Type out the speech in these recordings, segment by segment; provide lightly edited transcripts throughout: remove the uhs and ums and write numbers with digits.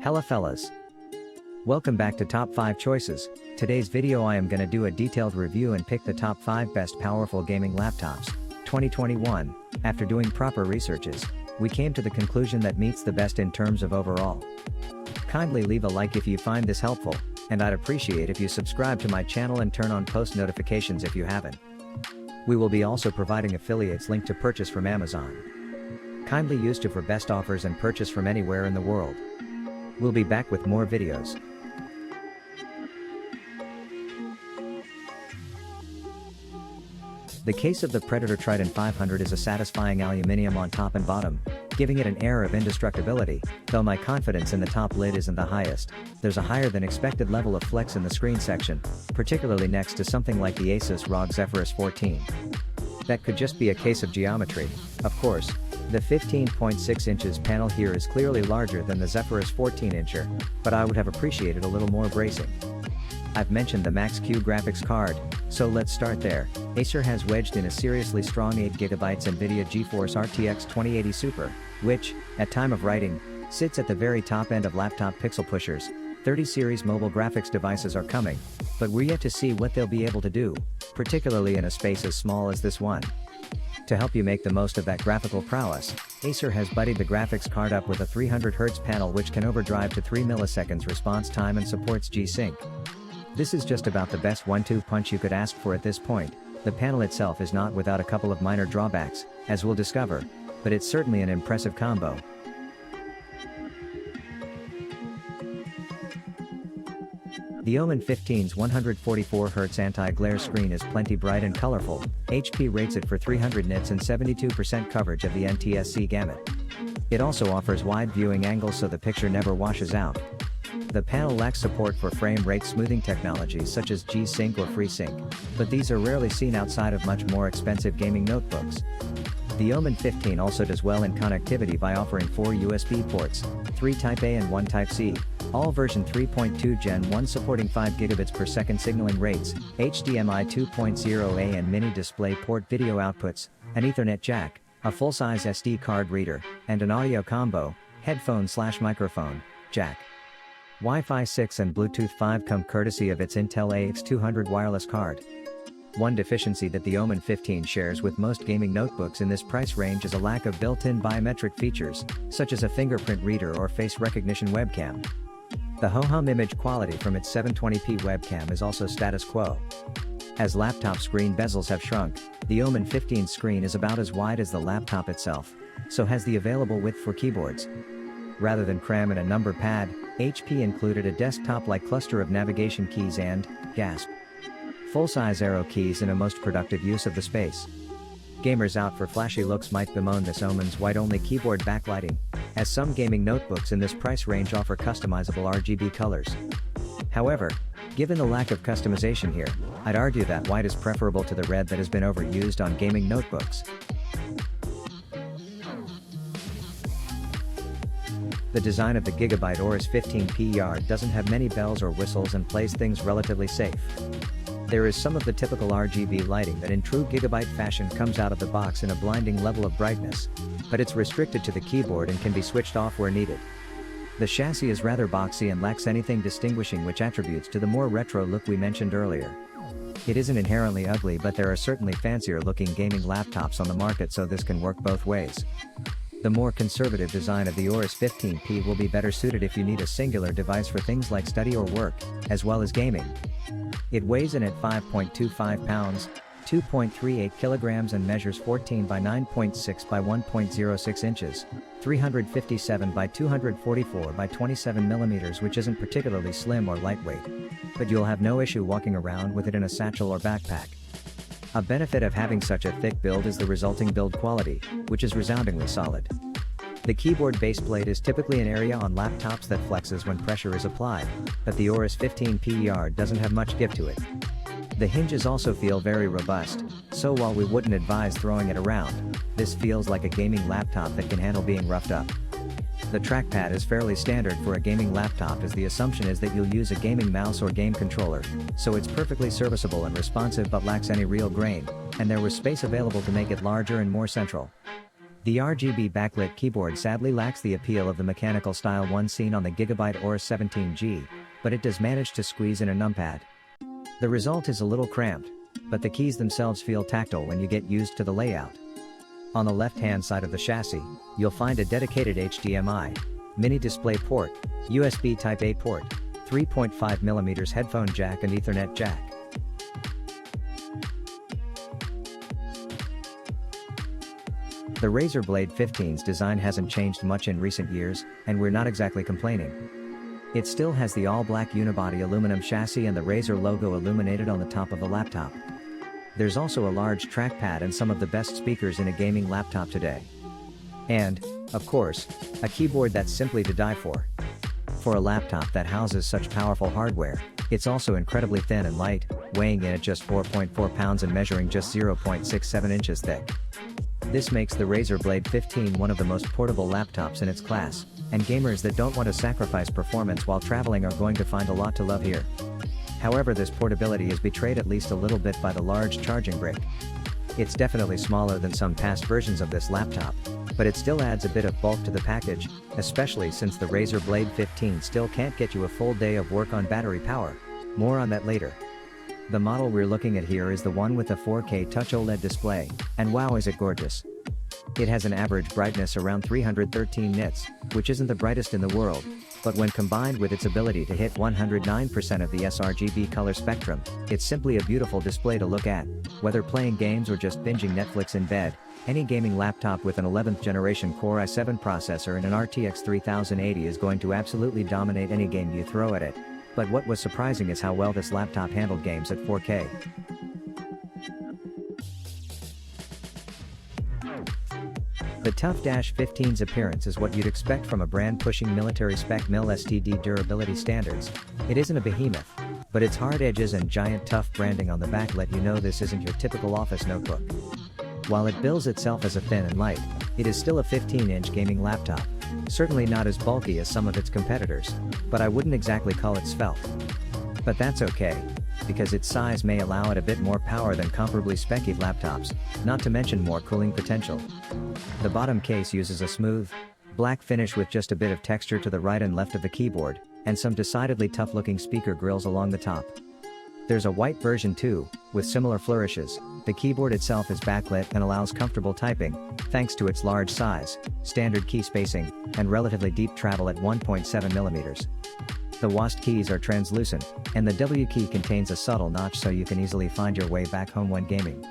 Hella fellas. Welcome back to Top 5 Choices. Today's video I am gonna do a detailed review and pick the top 5 best powerful gaming laptops, 2021. After doing proper researches, we came to the conclusion that meets the best in terms of overall. Kindly leave a like if you find this helpful, and I'd appreciate if you subscribe to my channel and turn on post notifications if you haven't. We will be also providing affiliates link to purchase from Amazon. Kindly use to for best offers and purchase from anywhere in the world. We'll be back with more videos. The case of the Predator Trident 500 is a satisfying aluminum on top and bottom, giving it an air of indestructibility. Though my confidence in the top lid isn't the highest, there's a higher than expected level of flex in the screen section, particularly next to something like the Asus ROG Zephyrus 14. That could just be a case of geometry. Of course, the 15.6 inches panel here is clearly larger than the Zephyrus 14-incher, but I would have appreciated a little more bracing. I've mentioned the Max-Q graphics card, so let's start there. Acer has wedged in a seriously strong 8GB NVIDIA GeForce RTX 2080 Super, which, at time of writing, sits at the very top end of laptop pixel pushers. 30 series mobile graphics devices are coming, but we're yet to see what they'll be able to do, particularly in a space as small as this one. To help you make the most of that graphical prowess, Acer has buddied the graphics card up with a 300Hz panel which can overdrive to 3 milliseconds response time and supports G-Sync. This is just about the best 1-2 punch you could ask for at this point. The panel itself is not without a couple of minor drawbacks, as we'll discover, but it's certainly an impressive combo. The Omen 15's 144Hz anti-glare screen is plenty bright and colorful. HP rates it for 300 nits and 72% coverage of the NTSC gamut. It also offers wide viewing angles so the picture never washes out. The panel lacks support for frame rate smoothing technologies such as G-Sync or FreeSync, but these are rarely seen outside of much more expensive gaming notebooks. The Omen 15 also does well in connectivity by offering 4 USB ports, 3 Type-A and 1 Type-C, all version 3.2 Gen 1 supporting 5 gigabits per second signaling rates, HDMI 2.0A and mini display port video outputs, an Ethernet jack, a full-size SD card reader, and an audio combo, headphone/microphone, jack. Wi-Fi 6 and Bluetooth 5 come courtesy of its Intel AX200 wireless card. One deficiency that the Omen 15 shares with most gaming notebooks in this price range is a lack of built-in biometric features, such as a fingerprint reader or face recognition webcam. The ho-hum image quality from its 720p webcam is also status quo. As laptop screen bezels have shrunk, the Omen 15 screen is about as wide as the laptop itself, so has the available width for keyboards. Rather than cram in a number pad, HP included a desktop-like cluster of navigation keys and, gasp, full-size arrow keys in a most productive use of the space. Gamers out for flashy looks might bemoan this Omen's white-only keyboard backlighting, as some gaming notebooks in this price range offer customizable RGB colors. However, given the lack of customization here, I'd argue that white is preferable to the red that has been overused on gaming notebooks. The design of the GIGABYTE AORUS 15P Yard doesn't have many bells or whistles and plays things relatively safe. There is some of the typical RGB lighting that in true GIGABYTE fashion comes out of the box in a blinding level of brightness, but it's restricted to the keyboard and can be switched off where needed. The chassis is rather boxy and lacks anything distinguishing which attributes to the more retro look we mentioned earlier. It isn't inherently ugly, but there are certainly fancier looking gaming laptops on the market, so this can work both ways. The more conservative design of the AORUS 15P will be better suited if you need a singular device for things like study or work, as well as gaming. It weighs in at 5.25 pounds, 2.38 kilograms and measures 14 by 9.6 by 1.06 inches, 357 by 244 by 27 millimeters, which isn't particularly slim or lightweight. But you'll have no issue walking around with it in a satchel or backpack. A benefit of having such a thick build is the resulting build quality, which is resoundingly solid. The keyboard baseplate is typically an area on laptops that flexes when pressure is applied, but the AORUS 15P Yard doesn't have much give to it. The hinges also feel very robust, so while we wouldn't advise throwing it around, this feels like a gaming laptop that can handle being roughed up. The trackpad is fairly standard for a gaming laptop, as the assumption is that you'll use a gaming mouse or game controller, so it's perfectly serviceable and responsive but lacks any real grain, and there was space available to make it larger and more central. The RGB backlit keyboard sadly lacks the appeal of the mechanical style one seen on the GIGABYTE AORUS 17G, but it does manage to squeeze in a numpad. The result is a little cramped, but the keys themselves feel tactile when you get used to the layout. On the left-hand side of the chassis, you'll find a dedicated HDMI, mini display port, USB Type-A port, 3.5mm headphone jack and Ethernet jack. The Razer Blade 15's design hasn't changed much in recent years, and we're not exactly complaining. It still has the all-black unibody aluminum chassis and the Razer logo illuminated on the top of the laptop. There's also a large trackpad and some of the best speakers in a gaming laptop today. And, of course, a keyboard that's simply to die for. For a laptop that houses such powerful hardware, it's also incredibly thin and light, weighing in at just 4.4 pounds and measuring just 0.67 inches thick. This makes the Razer Blade 15 one of the most portable laptops in its class, and gamers that don't want to sacrifice performance while traveling are going to find a lot to love here. However, this portability is betrayed at least a little bit by the large charging brick. It's definitely smaller than some past versions of this laptop, but it still adds a bit of bulk to the package, especially since the Razer Blade 15 still can't get you a full day of work on battery power. More on that later. The model we're looking at here is the one with a 4K Touch OLED display, and wow is it gorgeous. It has an average brightness around 313 nits, which isn't the brightest in the world, but when combined with its ability to hit 109% of the sRGB color spectrum, it's simply a beautiful display to look at. Whether playing games or just binging Netflix in bed, any gaming laptop with an 11th generation Core i7 processor and an RTX 3080 is going to absolutely dominate any game you throw at it. But what was surprising is how well this laptop handled games at 4K. The Tough-15's appearance is what you'd expect from a brand pushing military spec mil STD durability standards. It isn't a behemoth, but its hard edges and giant tough branding on the back let you know this isn't your typical office notebook. While it bills itself as a thin and light, it is still a 15-inch gaming laptop. Certainly not as bulky as some of its competitors, but I wouldn't exactly call it svelte. But that's okay, because its size may allow it a bit more power than comparably spec'd laptops, not to mention more cooling potential. The bottom case uses a smooth, black finish with just a bit of texture to the right and left of the keyboard, and some decidedly tough-looking speaker grills along the top. There's a white version too, with similar flourishes. The keyboard itself is backlit and allows comfortable typing, thanks to its large size, standard key spacing, and relatively deep travel at 1.7mm. The WASD keys are translucent, and the W key contains a subtle notch so you can easily find your way back home when gaming.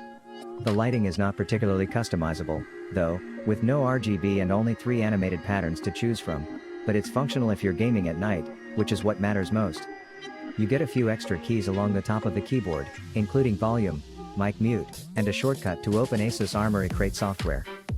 The lighting is not particularly customizable, though, with no RGB and only 3 animated patterns to choose from, but it's functional if you're gaming at night, which is what matters most. You get a few extra keys along the top of the keyboard, including volume, mic mute, and a shortcut to open ASUS Armoury Crate software.